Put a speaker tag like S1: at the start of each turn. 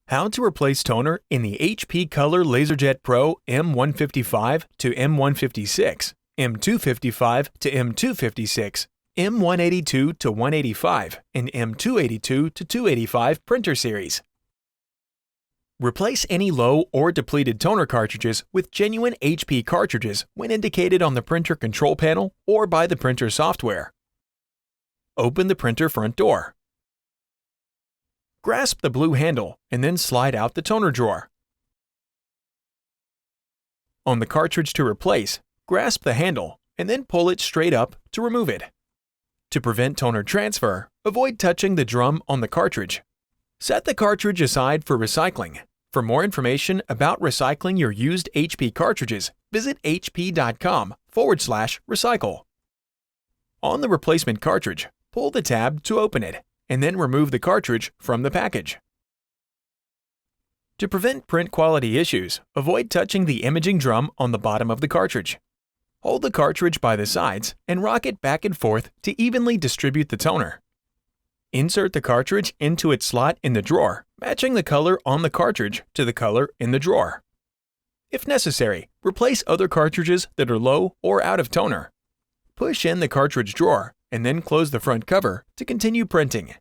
S1: How to replace toner in the HP Color LaserJet Pro M155-M156, M255-M256, M182-M185, and M282-M285 Printer Series. Replace any low or depleted toner cartridges with genuine HP cartridges when indicated on the printer control panel or by the printer software. Open the printer front door. Grasp the blue handle and then slide out the toner drawer. On the cartridge to replace, grasp the handle and then pull it straight up to remove it. To prevent toner transfer, avoid touching the drum on the cartridge. Set the cartridge aside for recycling. For more information about recycling your used HP cartridges, visit hp.com/recycle. On the replacement cartridge, pull the tab to open it, and then remove the cartridge from the package. To prevent print quality issues, avoid touching the imaging drum on the bottom of the cartridge. Hold the cartridge by the sides and rock it back and forth to evenly distribute the toner. Insert the cartridge into its slot in the drawer, matching the color on the cartridge to the color in the drawer. If necessary, replace other cartridges that are low or out of toner. Push in the cartridge drawer and then close the front cover to continue printing.